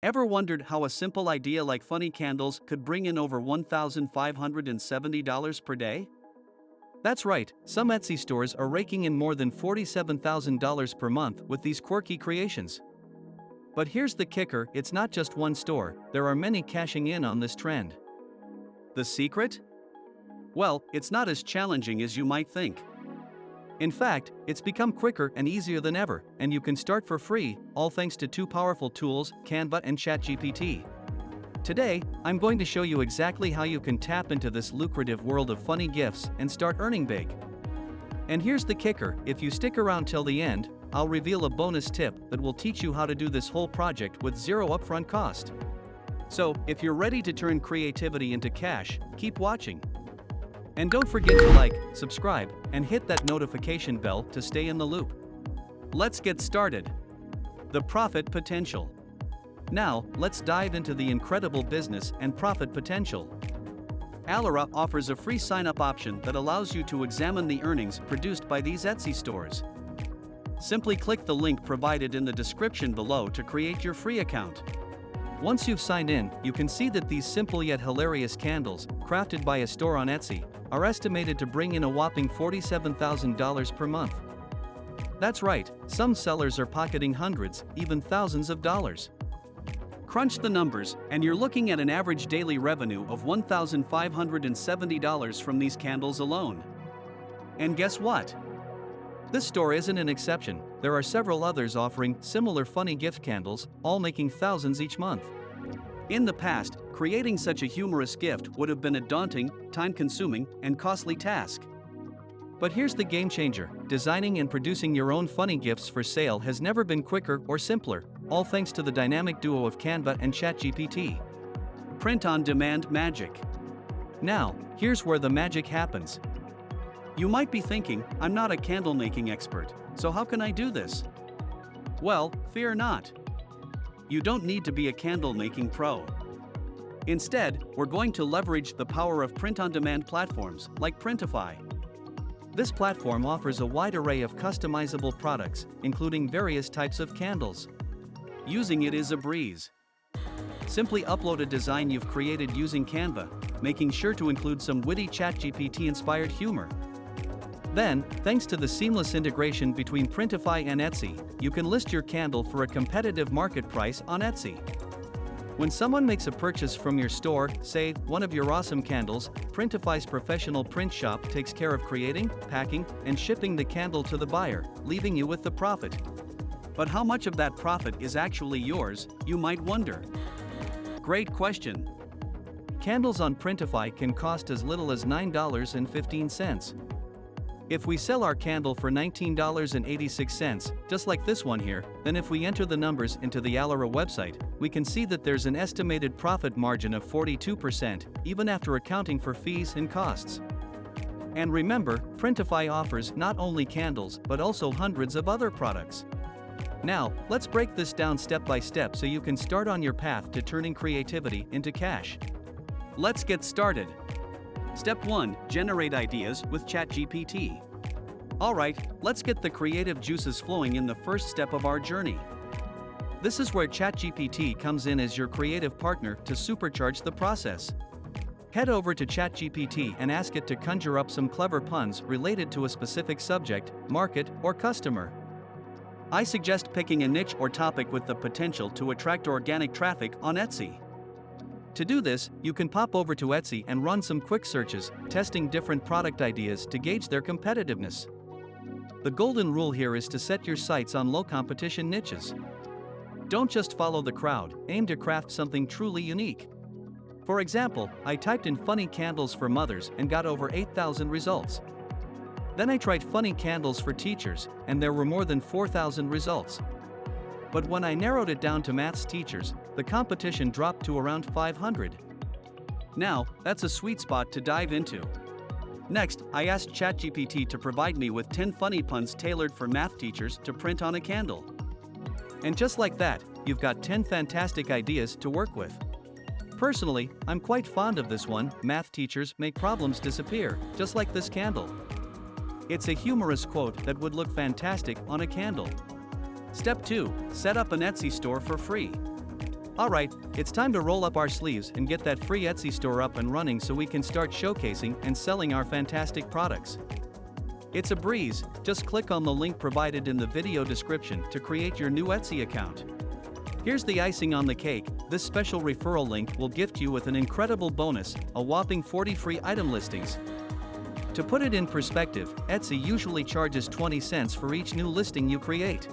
Ever wondered how a simple idea like funny candles could bring in over $1,570 per day? That's right, some Etsy stores are raking in more than $47,000 per month with these quirky creations. But here's the kicker, it's not just one store, there are many cashing in on this trend. The secret? Well, it's not as challenging as you might think. In fact, it's become quicker and easier than ever, and you can start for free, all thanks to two powerful tools, Canva and ChatGPT. Today, I'm going to show you exactly how you can tap into this lucrative world of funny gifts and start earning big. And here's the kicker, if you stick around till the end, I'll reveal a bonus tip that will teach you how to do this whole project with zero upfront cost. So, if you're ready to turn creativity into cash, keep watching. And don't forget to like, subscribe, and hit that notification bell to stay in the loop. Let's get started. The profit potential. Now, let's dive into the incredible business and profit potential. Alara offers a free sign-up option that allows you to examine the earnings produced by these Etsy stores. Simply click the link provided in the description below to create your free account. Once you've signed in, you can see that these simple yet hilarious candles, crafted by a store on Etsy, are estimated to bring in a whopping $47,000 per month. That's right, some sellers are pocketing hundreds, even thousands of dollars. Crunch the numbers, and you're looking at an average daily revenue of $1,570 from these candles alone. And guess what? This store isn't an exception, there are several others offering similar funny gift candles, all making thousands each month. In the past, creating such a humorous gift would have been a daunting, time-consuming, and costly task. But here's the game changer, designing and producing your own funny gifts for sale has never been quicker or simpler, all thanks to the dynamic duo of Canva and ChatGPT. Print-on-demand magic. Now, here's where the magic happens. You might be thinking, I'm not a candle-making expert, so how can I do this? Well, fear not. You don't need to be a candle-making pro. Instead, we're going to leverage the power of print-on-demand platforms like Printify. This platform offers a wide array of customizable products, including various types of candles. Using it is a breeze. Simply upload a design you've created using Canva, making sure to include some witty ChatGPT-inspired humor. Then, thanks to the seamless integration between Printify and Etsy, you can list your candle for a competitive market price on Etsy. When someone makes a purchase from your store, say, one of your awesome candles, Printify's professional print shop takes care of creating, packing, and shipping the candle to the buyer, leaving you with the profit. But how much of that profit is actually yours, you might wonder? Great question. Candles on Printify can cost as little as $9.15. If we sell our candle for $19.86, just like this one here, then if we enter the numbers into the Alara website, we can see that there's an estimated profit margin of 42%, even after accounting for fees and costs. And remember, Printify offers not only candles but also hundreds of other products. Now, let's break this down step by step so you can start on your path to turning creativity into cash. Let's get started. Step 1. Generate ideas with ChatGPT. Alright, let's get the creative juices flowing in the first step of our journey. This is where ChatGPT comes in as your creative partner to supercharge the process. Head over to ChatGPT and ask it to conjure up some clever puns related to a specific subject, market, or customer. I suggest picking a niche or topic with the potential to attract organic traffic on Etsy. To do this, you can pop over to Etsy and run some quick searches, testing different product ideas to gauge their competitiveness. The golden rule here is to set your sights on low-competition niches. Don't just follow the crowd, aim to craft something truly unique. For example, I typed in funny candles for mothers and got over 8,000 results. Then I tried funny candles for teachers, and there were more than 4,000 results. But when I narrowed it down to maths teachers, the competition dropped to around 500. Now, that's a sweet spot to dive into. Next, I asked ChatGPT to provide me with 10 funny puns tailored for math teachers to print on a candle. And just like that, you've got 10 fantastic ideas to work with. Personally, I'm quite fond of this one, math teachers make problems disappear, just like this candle. It's a humorous quote that would look fantastic on a candle. Step 2. Set up an Etsy store for free. Alright, it's time to roll up our sleeves and get that free Etsy store up and running so we can start showcasing and selling our fantastic products. It's a breeze, just click on the link provided in the video description to create your new Etsy account. Here's the icing on the cake, this special referral link will gift you with an incredible bonus, a whopping 40 free item listings. To put it in perspective, Etsy usually charges 20 cents for each new listing you create.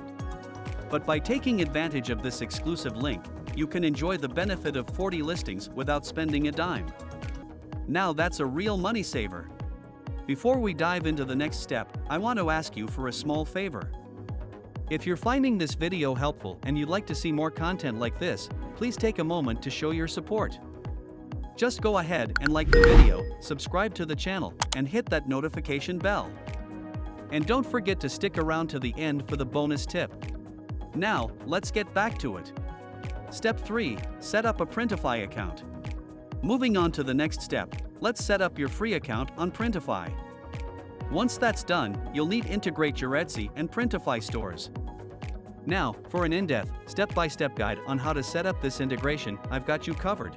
But by taking advantage of this exclusive link, you can enjoy the benefit of 40 listings without spending a dime. Now that's a real money saver. Before we dive into the next step, I want to ask you for a small favor. If you're finding this video helpful and you'd like to see more content like this, please take a moment to show your support. Just go ahead and like the video, subscribe to the channel, and hit that notification bell. And don't forget to stick around to the end for the bonus tip. Now, let's get back to it. Step 3. Set up a Printify account. Moving on to the next step, let's set up your free account on Printify. Once that's done, you'll need to integrate your Etsy and Printify stores. Now, for an in-depth, step-by-step guide on how to set up this integration, I've got you covered.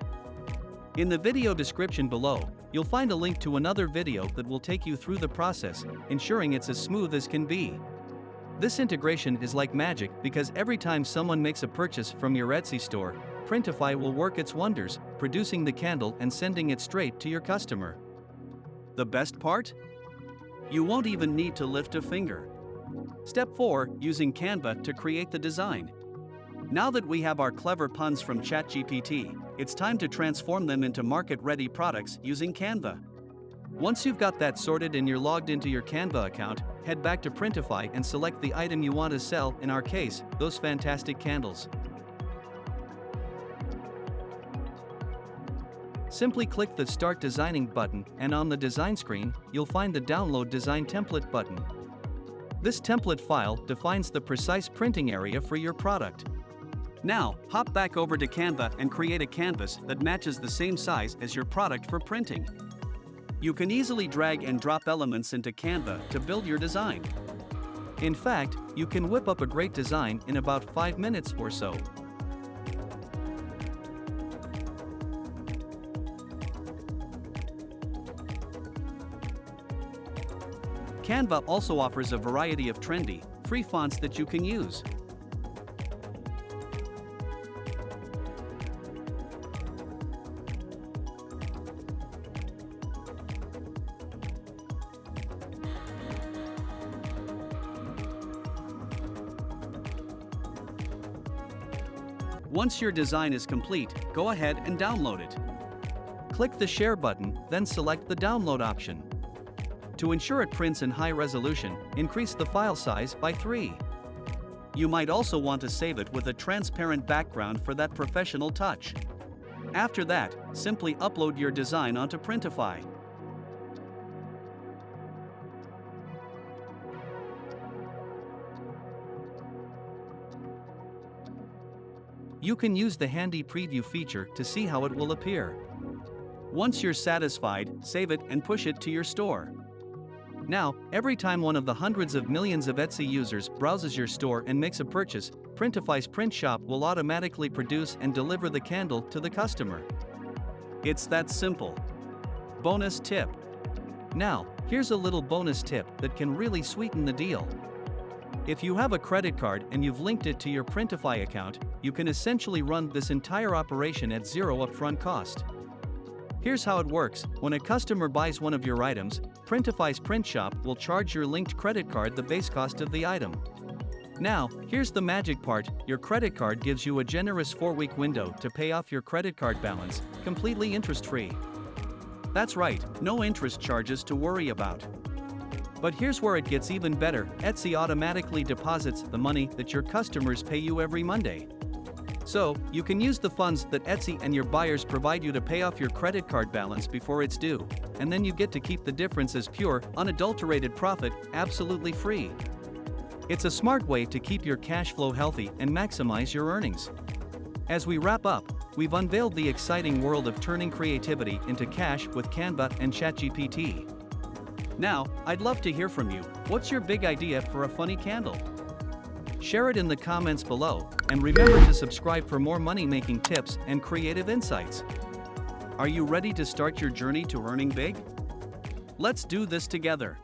In the video description below, you'll find a link to another video that will take you through the process, ensuring it's as smooth as can be. This integration is like magic because every time someone makes a purchase from your Etsy store, Printify will work its wonders, producing the candle and sending it straight to your customer. The best part? You won't even need to lift a finger. Step 4. Using Canva to create the design. Now that we have our clever puns from ChatGPT, it's time to transform them into market-ready products using Canva. Once you've got that sorted and you're logged into your Canva account, head back to Printify and select the item you want to sell, in our case, those fantastic candles. Simply click the Start Designing button, and on the design screen, you'll find the Download Design Template button. This template file defines the precise printing area for your product. Now, hop back over to Canva and create a canvas that matches the same size as your product for printing. You can easily drag and drop elements into Canva to build your design. In fact, you can whip up a great design in about 5 minutes or so. Canva also offers a variety of trendy, free fonts that you can use. Once your design is complete, go ahead and download it. Click the Share button, then select the Download option. To ensure it prints in high resolution, increase the file size by 3. You might also want to save it with a transparent background for that professional touch. After that, simply upload your design onto Printify. You can use the handy preview feature to see how it will appear. Once you're satisfied, save it and push it to your store. Now, every time one of the hundreds of millions of Etsy users browses your store and makes a purchase, Printify's print shop will automatically produce and deliver the candle to the customer. It's that simple. Bonus tip. Now, here's a little bonus tip that can really sweeten the deal. If you have a credit card and you've linked it to your Printify account, you can essentially run this entire operation at zero upfront cost. Here's how it works. When a customer buys one of your items, Printify's print shop will charge your linked credit card the base cost of the item. Now, here's the magic part. Your credit card gives you a generous 4-week window to pay off your credit card balance, completely interest-free. That's right, no interest charges to worry about. But here's where it gets even better. Etsy automatically deposits the money that your customers pay you every Monday. So, you can use the funds that Etsy and your buyers provide you to pay off your credit card balance before it's due, and then you get to keep the difference as pure, unadulterated profit, absolutely free. It's a smart way to keep your cash flow healthy and maximize your earnings. As we wrap up, we've unveiled the exciting world of turning creativity into cash with Canva and ChatGPT. Now, I'd love to hear from you. What's your big idea for a funny candle? Share it in the comments below, and remember to subscribe for more money-making tips and creative insights. Are you ready to start your journey to earning big? Let's do this together.